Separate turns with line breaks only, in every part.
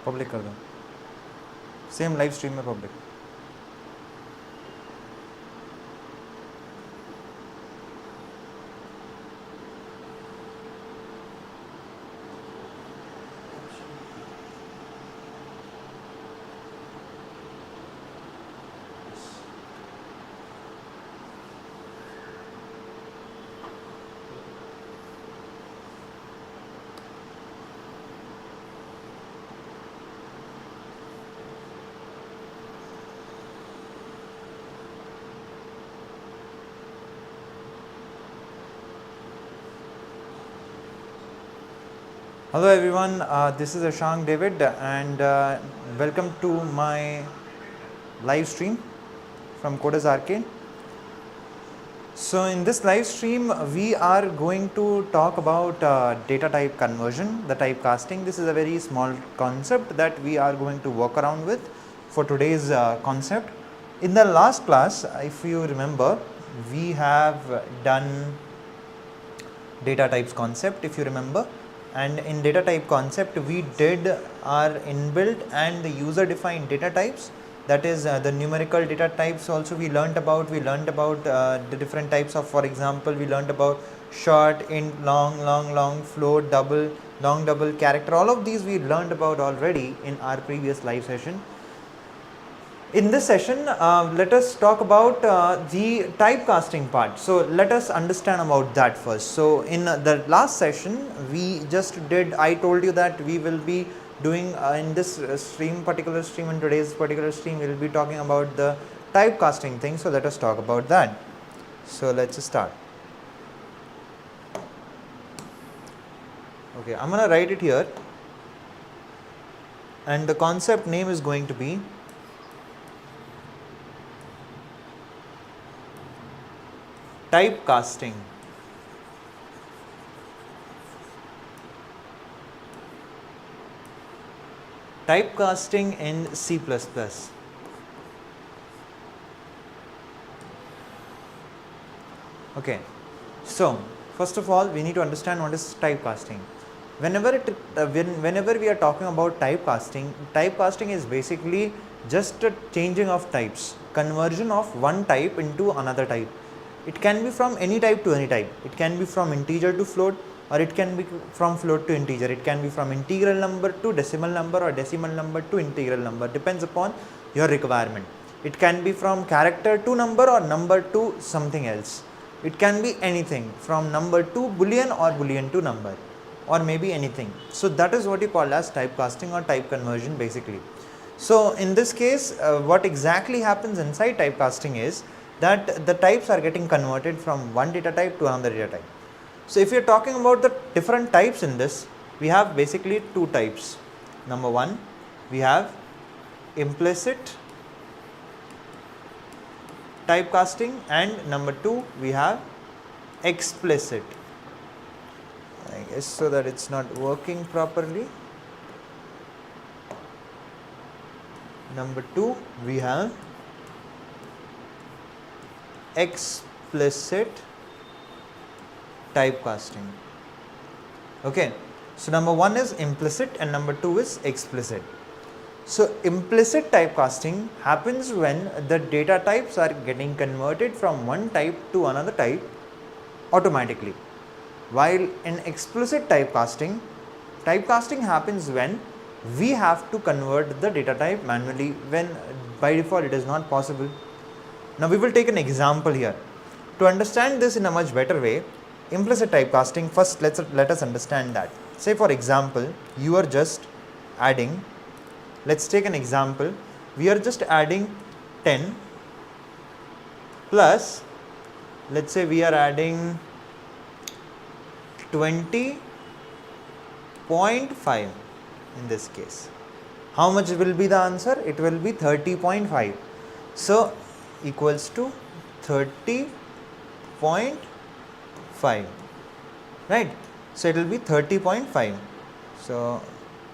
Public कर दो, same live stream में public. Hello everyone, this is Ashank David and welcome to my live stream from Coders Arcade. So in this live stream we are going to talk about data type conversion, the typecasting. This is a very small concept that we are going to work around with for today's concept. In the last class, if you remember, we have done data types concept, if you remember. And in data type concept we did our inbuilt and the user defined data types, that is the numerical data types also we learned about. The different types of, for example, we learned about short, int, long, float, double, long, double, character. All of these we learned about already in our previous live session. In this session, let us talk about the typecasting part. So let us understand about that first. So in the last session, I told you that we will be doing in this particular stream, in today's particular stream, we will be talking about the typecasting thing. So let us talk about that. So let's start. Okay, I'm going to write it here. And the concept name is going to be typecasting. Typecasting in C++. Okay, so first of all we need to understand what is typecasting. Whenever we are talking about typecasting is basically just a changing of types, conversion of one type into another type. It can be from any type to any type. It can be from integer to float, or it can be from float to integer. It can be from integral number to decimal number, or decimal number to integral number, depends upon your requirement. It can be from character to number or number to something else. It can be anything from number to boolean or boolean to number, or maybe anything. So that is what you call as typecasting or type conversion basically. So in this case, what exactly happens inside typecasting is that the types are getting converted from one data type to another data type. So if you are talking about the different types in this, we have basically two types. Number one, we have implicit typecasting, and number two, we have explicit. I guess so that it's not working properly. Number two, we have explicit typecasting. Okay, so number one is implicit and number two is explicit. So implicit typecasting happens when the data types are getting converted from one type to another type automatically, while in explicit typecasting happens when we have to convert the data type manually, when by default it is not possible. Now we will take an example here. To understand this in a much better way, implicit typecasting, first let us understand that. Say for example, you are just adding, let's take an example, we are just adding 10 plus, let's say we are adding 20.5 in this case. How much will be the answer? It will be 30.5. So equals to 30.5, right? So it will be 30.5. So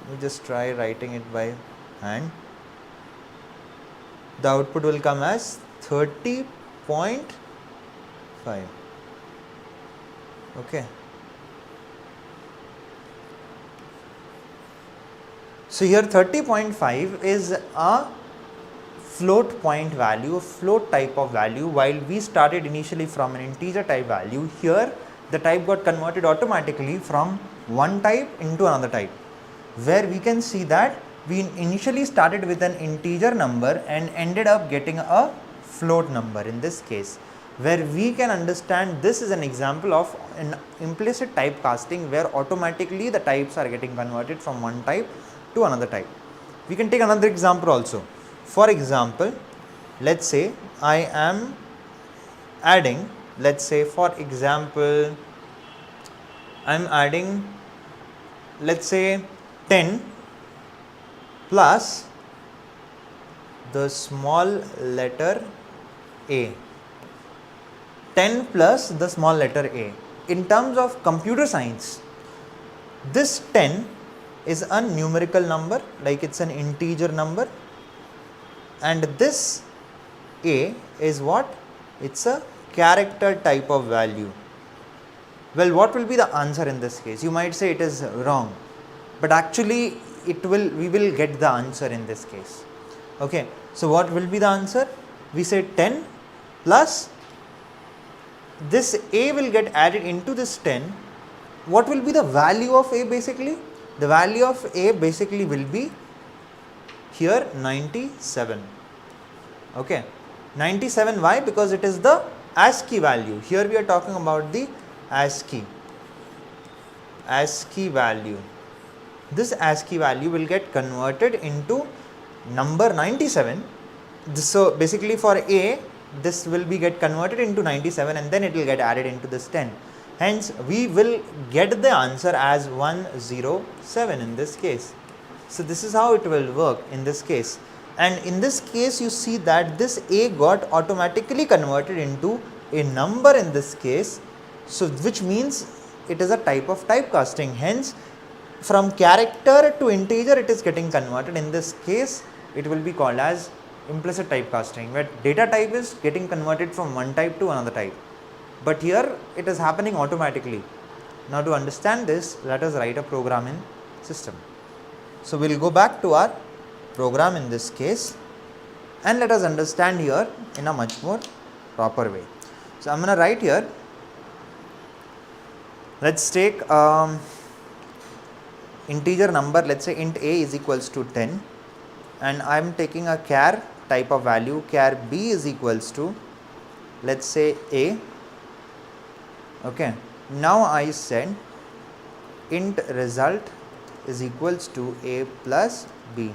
let me just try writing it by hand. The output will come as 30.5. Okay. So here 30.5 is a float point value, a float type of value, while we started initially from an integer type value. Here the type got converted automatically from one type into another type, where we can see that we initially started with an integer number and ended up getting a float number in this case, where we can understand this is an example of an implicit typecasting where automatically the types are getting converted from one type to another type. We can take another example also. For example, let's say I am adding, let's say for example, I am adding, let's say 10 plus the small letter a. 10 plus the small letter a. In terms of computer science, this 10 is a numerical number, like it's an integer number, and this a is what? It's a character type of value. Well, what will be the answer in this case? You might say it is wrong, but actually we will get the answer in this case. Okay, so what will be the answer? We say 10 plus this a will get added into this 10. What will be the value of a basically? The value of a basically will be here 97. Okay, 97. Why? Because it is the ASCII value. Here we are talking about the ASCII value. This ASCII value will get converted into number 97. So basically for a, this will be get converted into 97 and then it will get added into this 10. Hence we will get the answer as 107 in this case. So this is how it will work in this case. And in this case you see that this a got automatically converted into a number in this case. So which means it is a type of typecasting. Hence from character to integer it is getting converted. In this case it will be called as implicit typecasting, where data type is getting converted from one type to another type, but here it is happening automatically. Now to understand this, let us write a program in system. So we will go back to our program in this case and let us understand here in a much more proper way. So I am going to write here, let's take integer number, let's say int a is equals to 10, and I am taking a char type of value, char b is equals to, let's say a. Okay, now I said int result is equals to a plus b,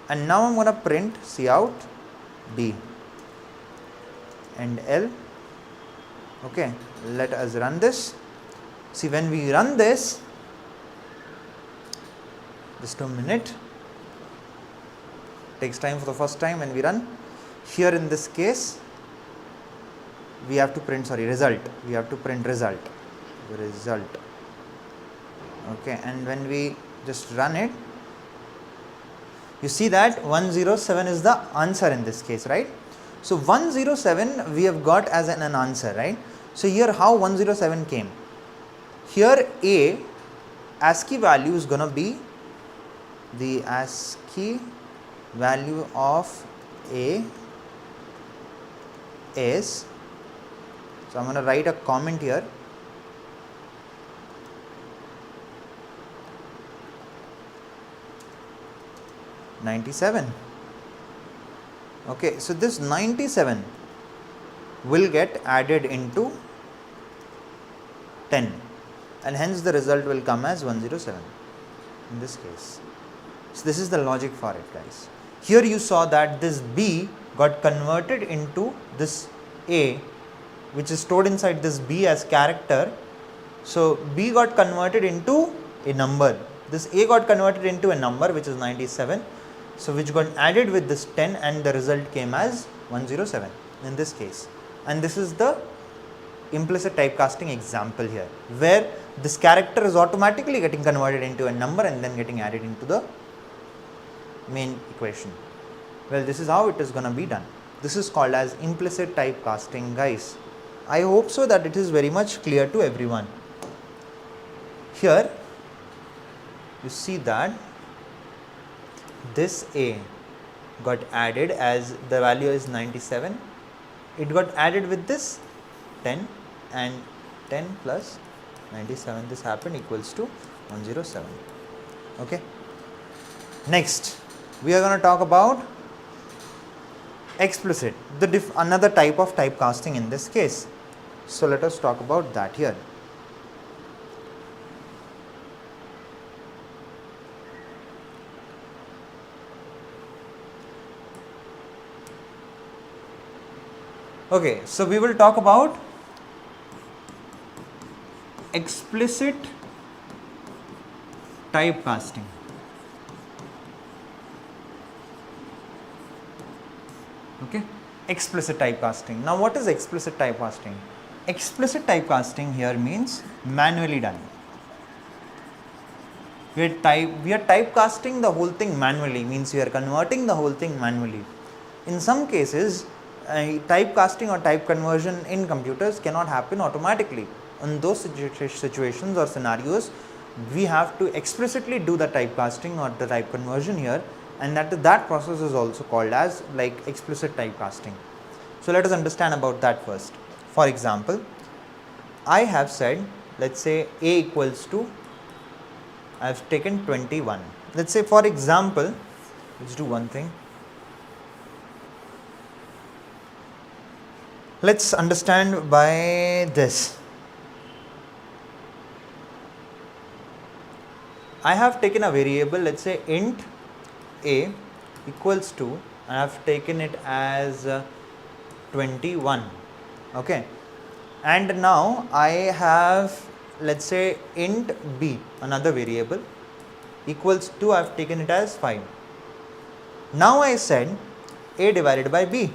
and now I am going to print cout b and l. Okay, let us run this. See, when we run this, just a minute, takes time for the first time when we run. Here in this case we have to print result, we have to print result. Okay, and when we just run it, you see that 107 is the answer in this case, right? So 107 we have got as an answer, right? So here how 107 came? Here a ASCII value is going to be the ASCII value of a is, so I am going to write a comment here, (97). Okay, so this 97 will get added into 10 and hence the result will come as 107 in this case. So this is the logic for it, guys. Here you saw that this b got converted into this a, which is stored inside this b as character. So b got converted into a number, this a got converted into a number which is 97, so which got added with this 10 and the result came as 107 in this case. And this is the implicit typecasting example here, where this character is automatically getting converted into a number and then getting added into the main equation. Well, this is how it is going to be done. This is called as implicit typecasting, guys. I hope so that it is very much clear to everyone. Here you see that this A got added as the value is 97, it got added with this 10, and 10 plus 97, this happened equals to 107. Okay. Next, we are going to talk about explicit, another type of typecasting in this case. So let us talk about that here. Okay, so we will talk about explicit typecasting. Okay, explicit typecasting. Now what is explicit typecasting? Explicit typecasting here means manually done. We are typecasting the whole thing manually, means we are converting the whole thing manually. In some cases, typecasting or type conversion in computers cannot happen automatically. In those situations or scenarios, we have to explicitly do the typecasting or the type conversion here, and that process is also called as like explicit typecasting. So let us understand about that first. For example, I have said, let's say A equals to, I have taken 21. Let's say for example, let's do one thing. Let's understand by this. I have taken a variable, let's say int A equals to, I have taken it as 21. Okay. And now I have, let's say int B, another variable, equals to, I have taken it as 5. Now I said A divided by B.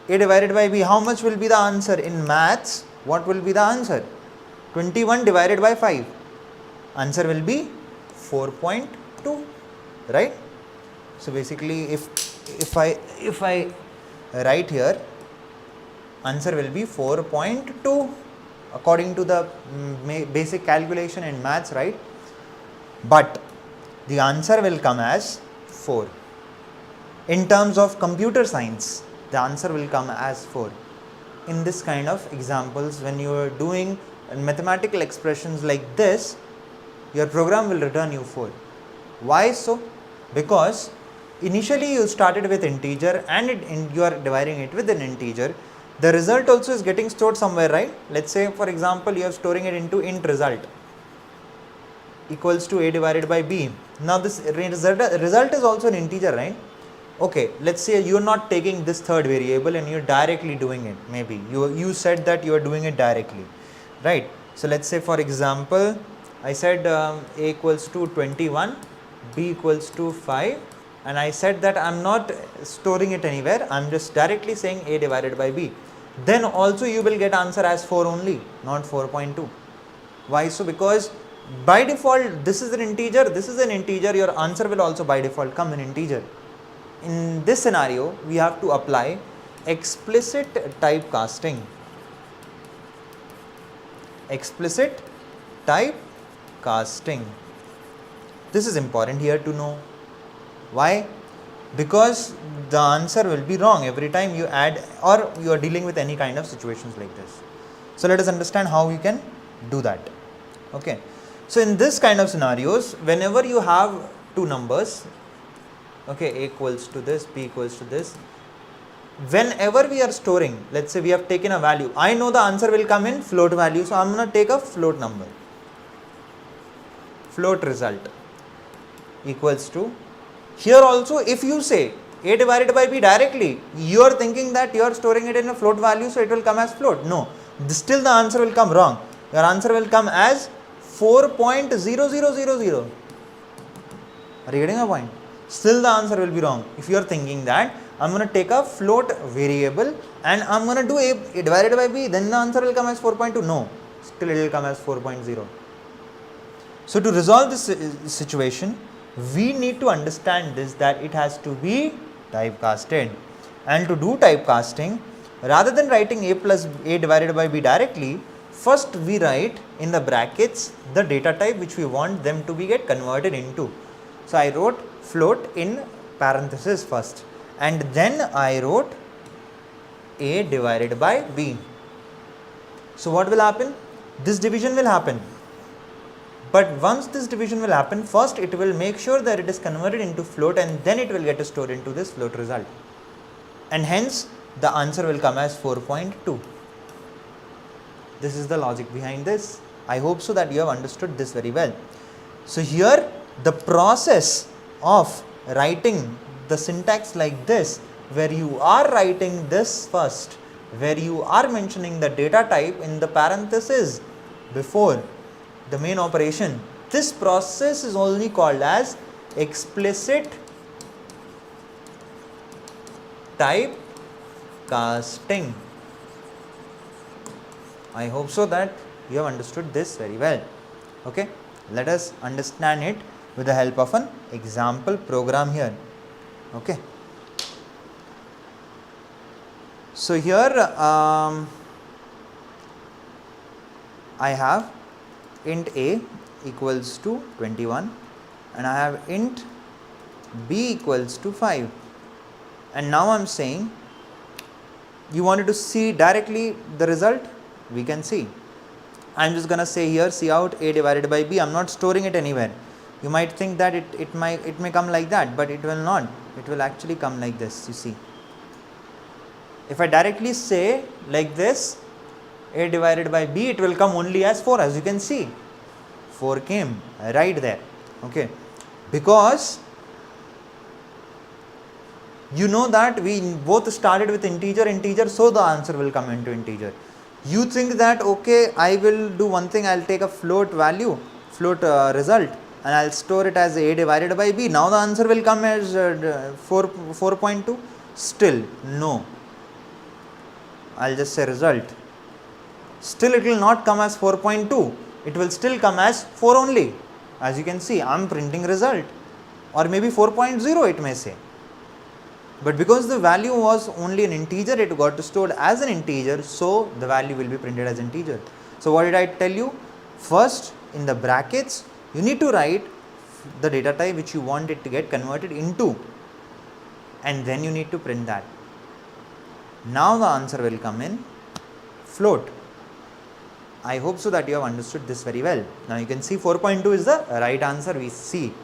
A divided by B, how much will be the answer? In maths, what will be the answer? 21 divided by 5. Answer will be 4.2, right? So basically, if I write here, answer will be 4.2 according to the basic calculation in maths, right? But the answer will come as 4. In terms of computer science, the answer will come as 4. In this kind of examples, when you are doing mathematical expressions like this, your program will return you 4. Why so? Because initially you started with integer and you are dividing it with an integer. The result also is getting stored somewhere, right? Let's say for example, you are storing it into int result equals to A divided by B. Now this result is also an integer, right? Okay, let's say you are not taking this third variable and you are directly doing it. Maybe you said that you are doing it directly, right? So let's say for example, I said A equals to 21, B equals to 5, and I said that I am not storing it anywhere, I am just directly saying A divided by B. Then also you will get answer as 4 only, not 4.2. Why so? Because by default this is an integer, your answer will also by default come in integer. In this scenario, we have to apply explicit typecasting. Explicit typecasting. This is important here to know. Why? Because the answer will be wrong every time you add or you are dealing with any kind of situations like this. So let us understand how we can do that. Okay. So in this kind of scenarios, whenever you have two numbers, okay, A equals to this, B equals to this, whenever we are storing, let's say we have taken a value, I know the answer will come in float value, so I am going to take a float number. Float result equals to, here also if you say A divided by B directly, you are thinking that you are storing it in a float value, so it will come as float. No, still the answer will come wrong. Your answer will come as 4.0000. Are you getting a point? Still the answer will be wrong. If you are thinking that I am going to take a float variable and I am going to do A divided by B, then the answer will come as 4.2. No, still it will come as 4.0. So to resolve this situation, we need to understand this, that it has to be typecasted. And to do typecasting, rather than writing A divided by B directly, first we write in the brackets the data type which we want them to be get converted into. So I wrote float in parenthesis first, and then I wrote A divided by B. So what will happen? This division will happen. But once this division will happen, first it will make sure that it is converted into float, and then it will get stored into this float result. And hence the answer will come as 4.2. This is the logic behind this. I hope so that you have understood this very well. So here the process of writing the syntax like this, where you are writing this first, where you are mentioning the data type in the parenthesis before the main operation, this process is only called as explicit type casting. I hope so that you have understood this very well. Okay, let us understand it with the help of an example program here. Okay, so here I have int a equals to 21 and I have int b equals to 5, and now I am saying you wanted to see directly the result. We can see. I am just going to say here see out a divided by b. I am not storing it anywhere. You might think that it may come like that, but it will not. It will actually come like this. You see, if I directly say like this a divided by b, it will come only as 4. As you can see, 4 came right there. Okay, because you know that we both started with integer, so the answer will come into integer. You think that okay, I will do one thing, I will take a float value, float result, and I will store it as a divided by b. Now the answer will come as 4.2. Still no, I will just say result. Still it will not come as 4.2, it will still come as 4 only. As you can see, I am printing result, or maybe 4.0 it may say. But because the value was only an integer, it got stored as an integer, so the value will be printed as integer. So what did I tell you? First, in the brackets, you need to write the data type which you want it to get converted into, and then you need to print that. Now the answer will come in float. I hope so that you have understood this very well. Now you can see 4.2 is the right answer. We see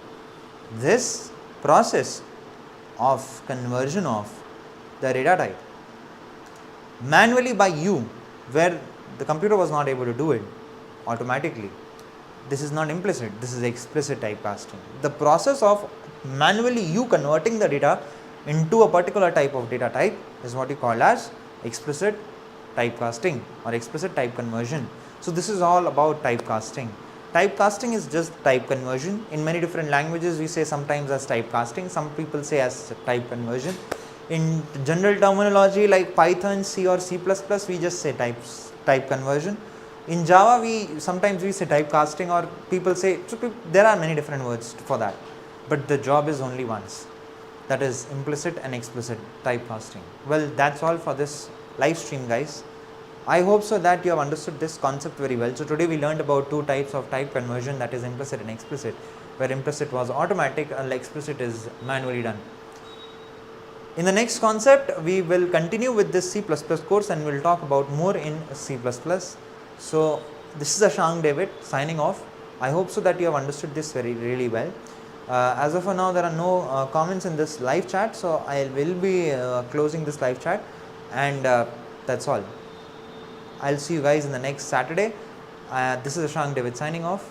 this process of conversion of the data type manually by you, where the computer was not able to do it automatically. This is not implicit, this is explicit typecasting. The process of manually you converting the data into a particular type of data type is what you call as explicit typecasting or explicit type conversion. So this is all about typecasting. Typecasting is just type conversion. In many different languages we say sometimes as typecasting, some people say as type conversion. In general terminology like Python, C or C++, we just say type conversion. In Java sometimes we say typecasting, or people say, there are many different words for that, but the job is only once, that is implicit and explicit typecasting. Well, that's all for this live stream, guys. I hope so that you have understood this concept very well. So today we learned about two types of type conversion, that is implicit and explicit, where implicit was automatic and explicit is manually done. In the next concept we will continue with this C++ course and we will talk about more in C++. So this is Ashang David signing off. I hope so that you have understood this really well. As of now there are no comments in this live chat, so I will be closing this live chat, and that's all. I'll see you guys in the next Saturday. This is Ashang David signing off.